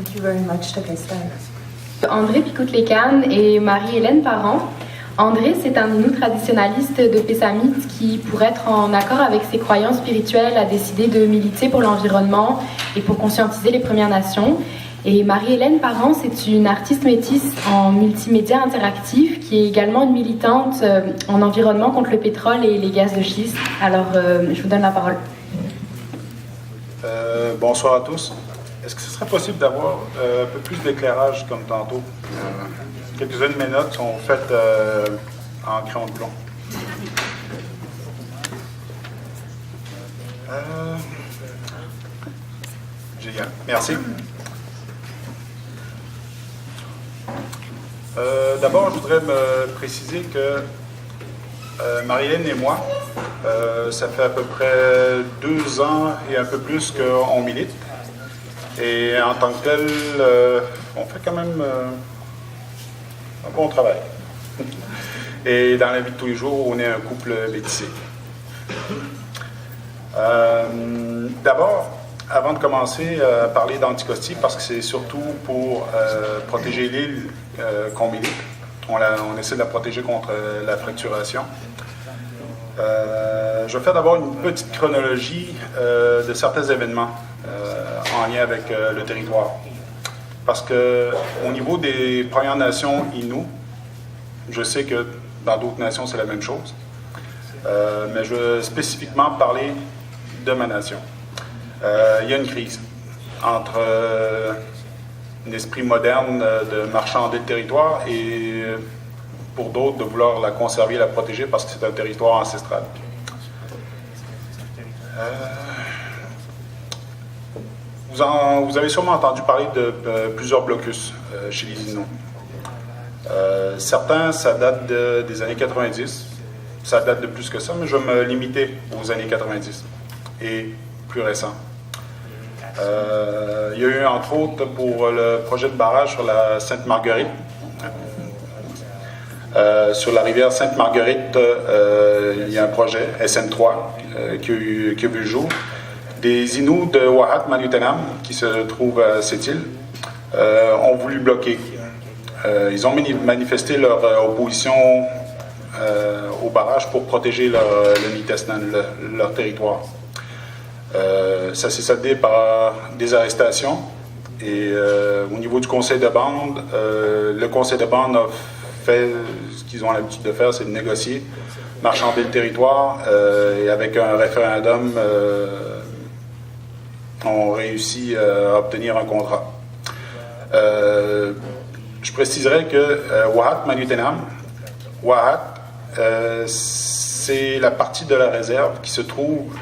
Thank you very much, Takesta. André Picoute-Lécan et Marie-Hélène Parent. André, c'est un Innu traditionnaliste de Pessamit qui, pour être en accord avec ses croyances spirituelles, a décidé de militer pour l'environnement et pour conscientiser les Premières Nations. Et Marie-Hélène Parent, c'est une artiste métisse en multimédia interactif qui est également une militante en environnement contre le pétrole et les gaz de schiste. Alors, je vous donne la parole. Bonsoir à tous. Est-ce que ce serait possible d'avoir un peu plus d'éclairage comme tantôt? Quelques-unes de mes notes sont faites en crayon de plomb. Génial. Merci. D'abord, je voudrais me préciser que Marie-Hélène et moi, ça fait à peu près 2 ans et un peu plus qu'on milite. Et en tant que tel, on fait quand même un bon travail. Et dans la vie de tous les jours, on est un couple métissé. D'abord, avant de commencer à parler d'Anticosti, parce que c'est surtout pour protéger l'île qu'on milite, on essaie de la protéger contre la fracturation. Je vais faire d'abord une petite chronologie de certains événements en lien avec le territoire. Parce qu'au niveau des Premières Nations Innu, je sais que dans d'autres nations c'est la même chose, mais je veux spécifiquement parler de ma nation. Il y a une crise entre un esprit moderne de marchander le territoire et pour d'autres de vouloir la conserver et la protéger parce que c'est un territoire ancestral. Vous avez sûrement entendu parler de plusieurs blocus chez les Inuits. Certains, ça date des années 90. Ça date de plus que ça, mais je vais me limiter aux années 90 et plus récents. Il y a eu, entre autres, pour le projet de barrage sur la Sainte-Marguerite, sur la rivière Sainte-Marguerite, il y a un projet, SN3, qui a vu le jour. Des Inuits de Wa'at Manutenam, qui se trouvent à cette île, ont voulu bloquer. Ils ont manifesté leur opposition au barrage pour protéger le Nitesnan, leur territoire. Ça s'est soldé par des arrestations. Et au niveau du conseil de bande, le conseil de bande a fait ce qu'ils ont l'habitude de faire, c'est de négocier, marchander le territoire, et avec un référendum, on réussit à obtenir un contrat. Je préciserai que Wa'at Manutenam, c'est la partie de la réserve qui se trouve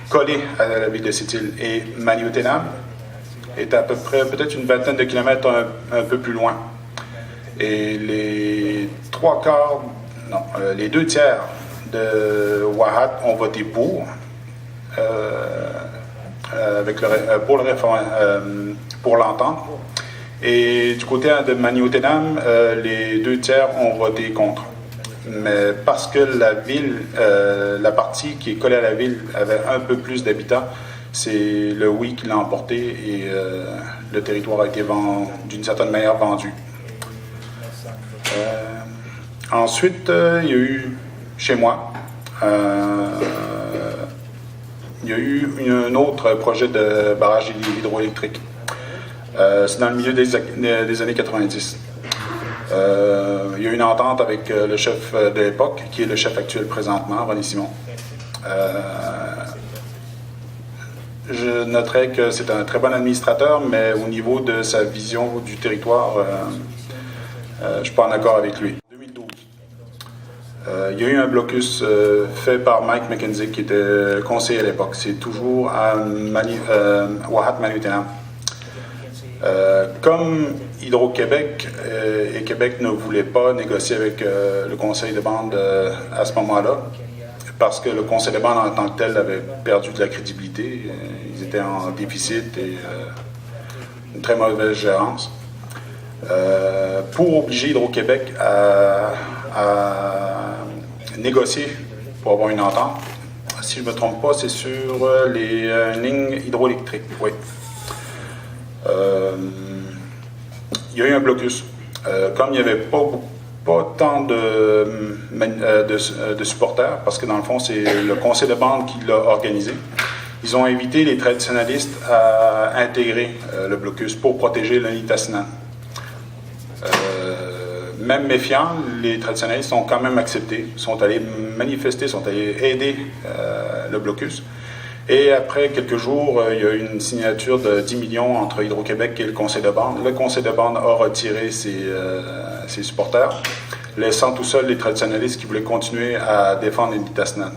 collée à la ville de cette île. Et Manutenam est à peu près, peut-être une vingtaine de kilomètres un peu plus loin. Et les 2 tiers de Wa'at ont voté pour pour l'entente. Et du côté de Manutenam, les 2 tiers ont voté contre. Mais parce que la ville, la partie qui est collée à la ville avait un peu plus d'habitants, c'est le oui qui l'a emporté et le territoire a été d'une certaine manière vendu. Ensuite, il y a eu, chez moi, il y a eu un autre projet de barrage hydroélectrique. C'est dans le milieu des années 90. Il y a eu une entente avec le chef de l'époque, qui est le chef actuel présentement, René Simon. Je noterai que c'est un très bon administrateur, mais au niveau de sa vision du territoire, je ne suis pas en accord avec lui. 2012. Il y a eu un blocus fait par Mike McKenzie, qui était conseiller à l'époque. C'est toujours à Wa'at Manutenam. Comme Hydro-Québec et Québec ne voulaient pas négocier avec le conseil de bande à ce moment-là, parce que le conseil de bande en tant que tel avait perdu de la crédibilité, ils étaient en déficit et une très mauvaise gérance. Pour obliger Hydro-Québec à négocier pour avoir une entente, si je ne me trompe pas, c'est sur les lignes hydroélectriques. Oui. Il y a eu un blocus. Comme il n'y avait pas tant de supporters, parce que dans le fond, c'est le conseil de bande qui l'a organisé, ils ont invité les traditionalistes à intégrer le blocus pour protéger le Nitassinan. Même méfiants, les traditionalistes ont quand même accepté, sont allés manifester, sont allés aider le blocus. Et après quelques jours, il y a eu une signature de 10 millions entre Hydro-Québec et le conseil de bande. Le conseil de bande a retiré ses supporters, laissant tout seul les traditionalistes qui voulaient continuer à défendre les Nitassinan.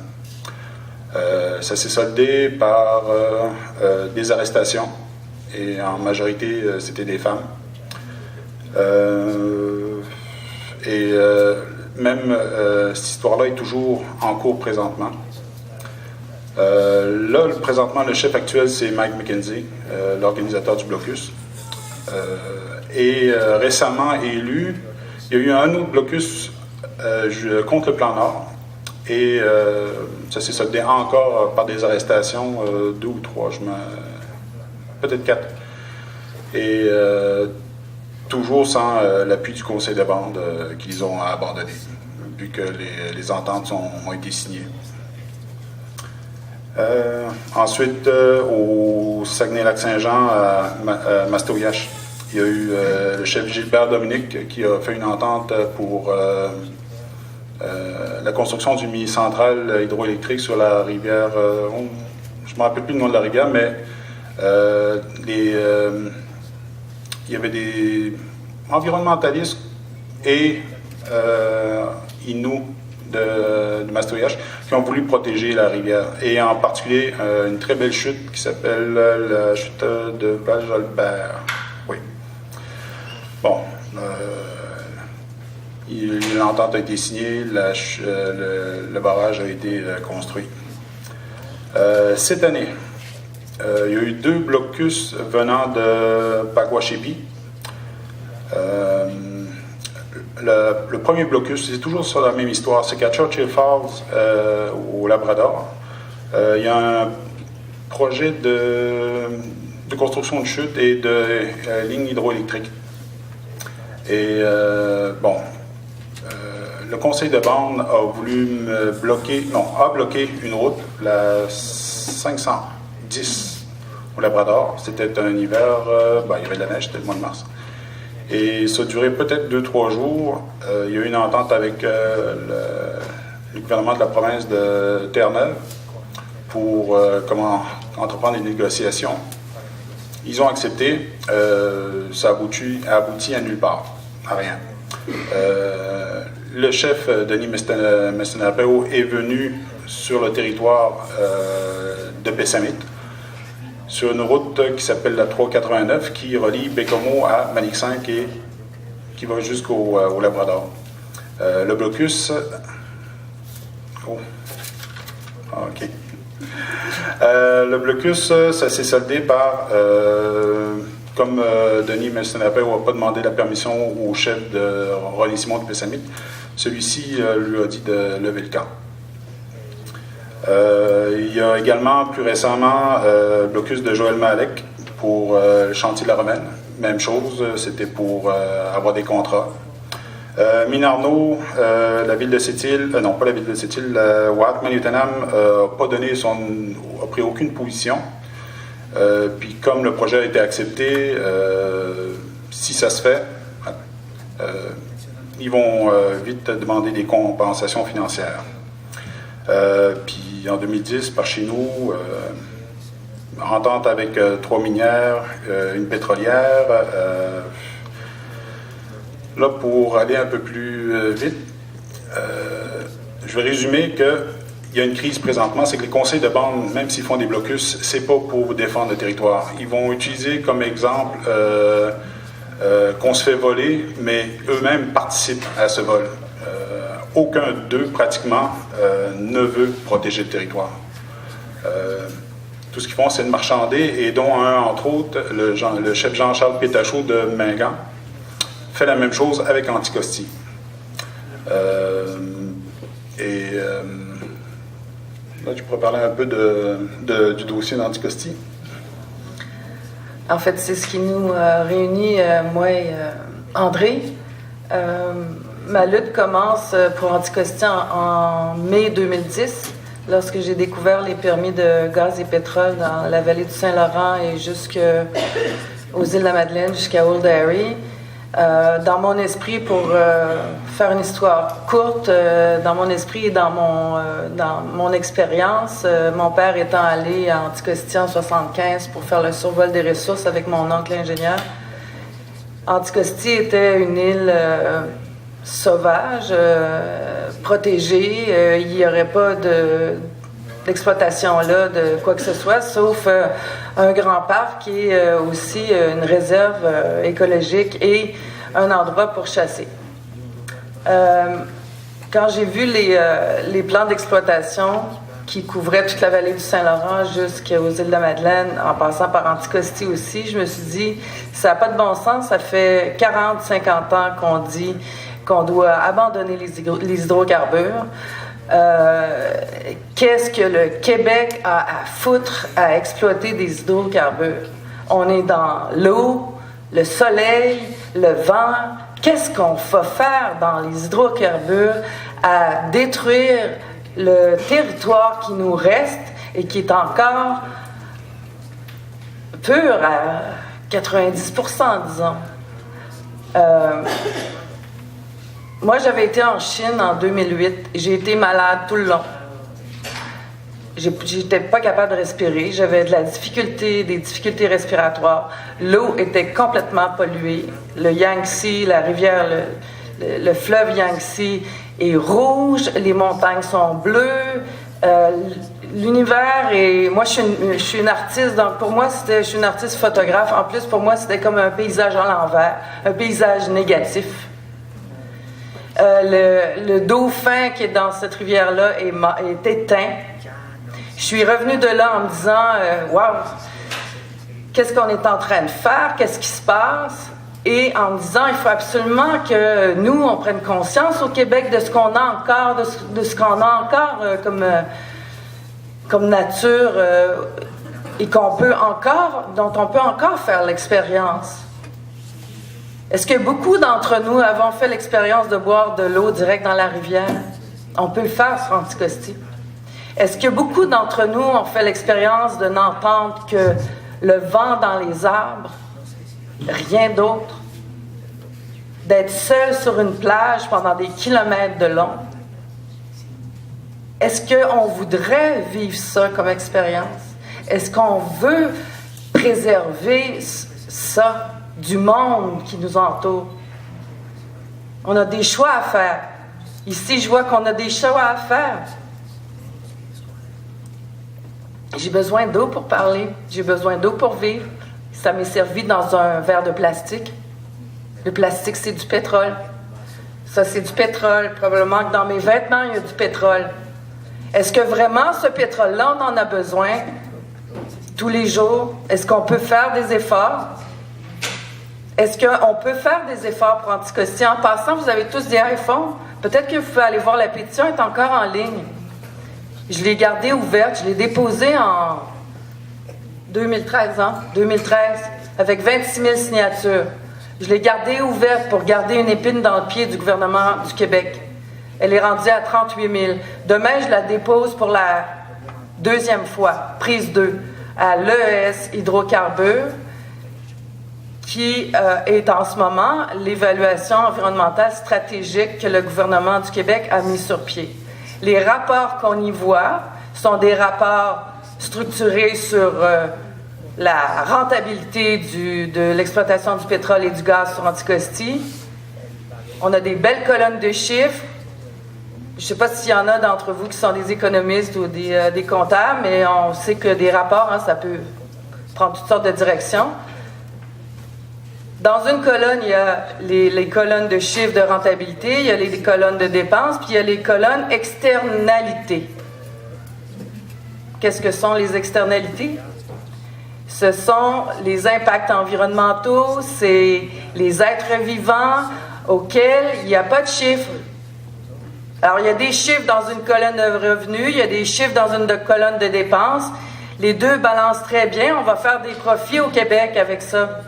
Ça s'est soldé par des arrestations, et en majorité, c'était des femmes. Même cette histoire-là est toujours en cours présentement. Là, présentement, le chef actuel, c'est Mike McKenzie, l'organisateur du blocus. Récemment élu, il y a eu un autre blocus contre le plan Nord. Et ça s'est soldé encore par des arrestations, 2 ou 3, peut-être 4. Et toujours sans l'appui du conseil de bande qu'ils ont abandonné, vu que les ententes ont été signées. Ensuite, au Saguenay-Lac-Saint-Jean, à Mastoriache, il y a eu le chef Gilbert Dominique qui a fait une entente pour la construction d'une mini-centrale hydroélectrique sur la rivière, je ne me rappelle plus le nom de la rivière, mais il y avait des environnementalistes et Inuits de Mastoriache qui ont voulu protéger la rivière, et en particulier une très belle chute qui s'appelle la chute de Val-Jalbert. Oui. Bon. L'entente a été signée, le barrage a été construit. Cette année, il y a eu 2 blocus venant de Paguashipi. Le premier blocus, c'est toujours sur la même histoire, c'est qu'à Churchill Falls, au Labrador, il y a un projet de construction de chute et de lignes hydroélectriques. Et le conseil de bande a voulu a bloqué une route, la 510 au Labrador. C'était un hiver, il y avait de la neige, c'était le mois de mars. Et ça a duré peut-être 2-3 jours. Il y a eu une entente avec le gouvernement de la province de Terre-Neuve pour entreprendre des négociations. Ils ont accepté. Ça a abouti à nulle part, à rien. Le chef, Denis Mestinapeo, est venu sur le territoire de Pessamit, sur une route qui s'appelle la 389, qui relie Bécomo à Manic-5 et qui va jusqu'au Labrador. Le blocus... OK. Le blocus, ça s'est soldé par... comme Denis Mestinapeo n'a pas demandé la permission au chef de René Simon de Pessamit, celui-ci lui a dit de lever le camp. Il y a également, plus récemment, le blocus de Joël Malek pour le chantier de la Romaine. Même chose, c'était pour avoir des contrats. Minarno, la ville de Sept-Îles, non pas la ville de Sept-Îles, Wahat-Manioutanam a pris aucune position. Puis comme le projet a été accepté, si ça se fait, ils vont vite demander des compensations financières. Puis en 2010, par chez nous, entente avec 3 minières, une pétrolière. Là, pour aller un peu plus vite, je vais résumer qu'il y a une crise présentement, c'est que les conseils de bande, même s'ils font des blocus, c'est pas pour défendre le territoire. Ils vont utiliser comme exemple qu'on se fait voler, mais eux-mêmes participent à ce vol. Aucun d'eux, pratiquement, ne veut protéger le territoire. Tout ce qu'ils font, c'est de marchander, et dont un, entre autres, le chef Jean-Charles Pétachot de Mingan, fait la même chose avec Anticosti. Là, je pourrais parler un peu du dossier d'Anticosti. En fait, c'est ce qui nous réunit, moi et André. Ma lutte commence pour Anticosti en mai 2010, lorsque j'ai découvert les permis de gaz et pétrole dans la vallée du Saint-Laurent et jusqu'aux îles de la Madeleine, jusqu'à Old Harry. Dans mon esprit, pour faire une histoire courte, dans mon esprit et dans mon expérience, mon père étant allé à Anticosti en 1975 pour faire le survol des ressources avec mon oncle ingénieur. Anticosti était une île sauvage, protégée. Il n'y aurait pas d'exploitation là de quoi que ce soit, sauf un grand parc et aussi une réserve écologique et un endroit pour chasser. Quand j'ai vu les plans d'exploitation qui couvraient toute la vallée du Saint-Laurent jusqu'aux îles de la Madeleine, en passant par Anticosti aussi, je me suis dit, ça n'a pas de bon sens, ça fait 40-50 ans qu'on dit qu'on doit abandonner les hydrocarbures. Qu'est-ce que le Québec a à foutre à exploiter des hydrocarbures? On est dans l'eau, le soleil, le vent. Qu'est-ce qu'on va faire dans les hydrocarbures à détruire le territoire qui nous reste et qui est encore pur à 90%, disons. Moi, j'avais été en Chine en 2008. J'ai été malade tout le long. J'étais pas capable de respirer. J'avais des difficultés respiratoires. L'eau était complètement polluée. Le Yangtze, la rivière, le fleuve Yangtze est rouge. Les montagnes sont bleues. L'univers est... Moi, je suis une artiste. Donc, pour moi, je suis une artiste photographe. En plus, pour moi, c'était comme un paysage à l'envers. Un paysage négatif. Le dauphin qui est dans cette rivière-là est éteint. Je suis revenue de là en me disant wow, qu'est-ce qu'on est en train de faire? Qu'est-ce qui se passe? Et en me disant, il faut absolument que nous, on prenne conscience au Québec de ce qu'on a encore, de ce qu'on a encore comme nature et dont on peut encore faire l'expérience. Est-ce que beaucoup d'entre nous avons fait l'expérience de boire de l'eau direct dans la rivière? On peut le faire sur Anticosti. Est-ce que beaucoup d'entre nous ont fait l'expérience de n'entendre que le vent dans les arbres, rien d'autre? D'être seul sur une plage pendant des kilomètres de long? Est-ce qu'on voudrait vivre ça comme expérience? Est-ce qu'on veut préserver ça du monde qui nous entoure? On a des choix à faire. Ici, je vois qu'on a des choix à faire. J'ai besoin d'eau pour parler. J'ai besoin d'eau pour vivre. Ça m'est servi dans un verre de plastique. Le plastique, c'est du pétrole. Ça, c'est du pétrole. Probablement que dans mes vêtements, il y a du pétrole. Est-ce que vraiment, ce pétrole-là, on en a besoin tous les jours? Est-ce qu'on peut faire des efforts? Est-ce qu'on peut faire des efforts pour Anticosti? En passant, vous avez tous des iPhones. Peut-être que vous pouvez aller voir, la pétition est encore en ligne. Je l'ai gardée ouverte, je l'ai déposée en 2013, avec 26 000 signatures. Je l'ai gardée ouverte pour garder une épine dans le pied du gouvernement du Québec. Elle est rendue à 38 000. Demain, je la dépose pour la deuxième fois, prise 2, à l'ES Hydrocarbures, qui est en ce moment l'évaluation environnementale stratégique que le gouvernement du Québec a mis sur pied. Les rapports qu'on y voit sont des rapports structurés sur la rentabilité de l'exploitation du pétrole et du gaz sur Anticosti. On a des belles colonnes de chiffres. Je ne sais pas s'il y en a d'entre vous qui sont des économistes ou des comptables, mais on sait que des rapports, ça peut prendre toutes sortes de directions. Dans une colonne, il y a les colonnes de chiffres de rentabilité, il y a les colonnes de dépenses, puis il y a les colonnes externalités. Qu'est-ce que sont les externalités? Ce sont les impacts environnementaux, c'est les êtres vivants auxquels il n'y a pas de chiffres. Alors, il y a des chiffres dans une colonne de revenus, il y a des chiffres dans une colonne de dépenses. Les deux balancent très bien. On va faire des profits au Québec avec ça.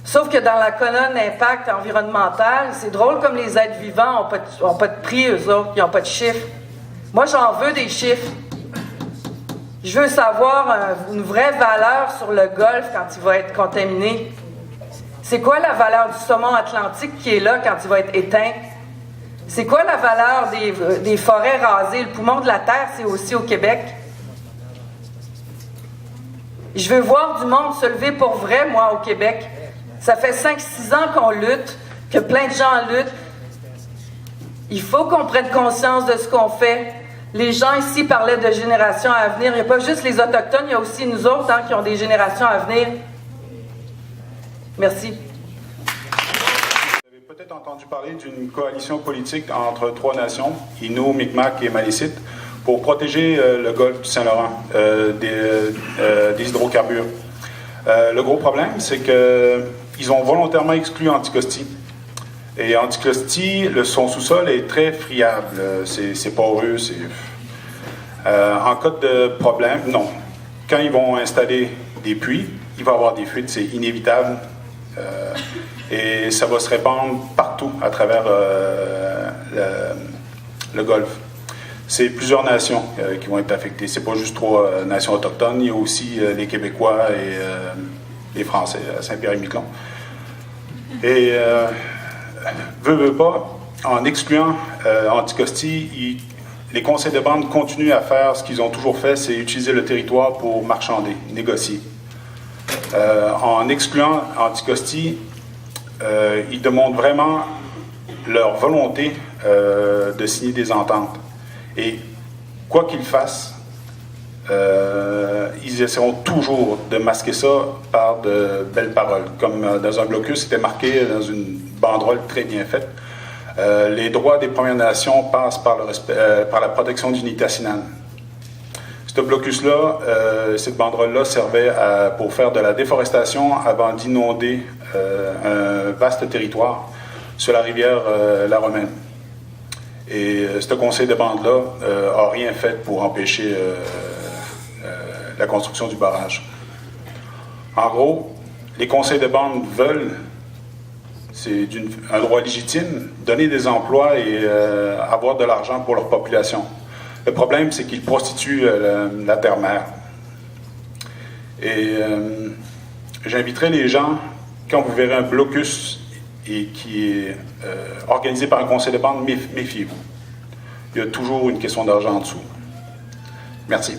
Sauf que dans la colonne impact environnemental, c'est drôle comme les êtres vivants n'ont pas de prix, eux autres, ils n'ont pas de chiffres. Moi, j'en veux des chiffres. Je veux savoir une vraie valeur sur le golfe quand il va être contaminé. C'est quoi la valeur du saumon atlantique qui est là quand il va être éteint? C'est quoi la valeur des forêts rasées? Le poumon de la terre, c'est aussi au Québec. Je veux voir du monde se lever pour vrai, moi, au Québec. Ça fait 5-6 ans qu'on lutte, que plein de gens luttent. Il faut qu'on prenne conscience de ce qu'on fait. Les gens ici parlaient de générations à venir. Il n'y a pas juste les Autochtones, il y a aussi nous autres qui ont des générations à venir. Merci. Vous avez peut-être entendu parler d'une coalition politique entre 3 nations, Innu, Mi'kmaq et Malécite, pour protéger le golfe du Saint-Laurent des hydrocarbures. Le gros problème, c'est qu'ils ont volontairement exclu Anticosti. Et Anticosti, son sous-sol est très friable. C'est poreux. En cas de problème, non. Quand ils vont installer des puits, il va y avoir des fuites, c'est inévitable. Et ça va se répandre partout à travers le golfe. C'est plusieurs nations qui vont être affectées. C'est pas juste 3 nations autochtones, il y a aussi les Québécois et les Français à Saint-Pierre-et-Miquelon. Et veut pas, en excluant Anticosti, les conseils de bande continuent à faire ce qu'ils ont toujours fait, c'est utiliser le territoire pour marchander, négocier. En excluant Anticosti, ils démontrent vraiment leur volonté de signer des ententes. Et quoi qu'ils fassent, ils essaieront toujours de masquer ça par de belles paroles. Comme dans un blocus, c'était marqué dans une banderole très bien faite. Les droits des Premières Nations passent par la protection du Nitassinan. Ce blocus-là, cette banderole-là servait pour faire de la déforestation avant d'inonder un vaste territoire sur la rivière La Romaine. Et ce conseil de bande-là n'a rien fait pour empêcher la construction du barrage. En gros, les conseils de bande veulent, c'est un droit légitime, donner des emplois et avoir de l'argent pour leur population. Le problème, c'est qu'ils prostituent la terre-mère. Et j'inviterai les gens, quand vous verrez un blocus qui est organisé par un conseil de bande, méfiez-vous. Il y a toujours une question d'argent en dessous. Merci.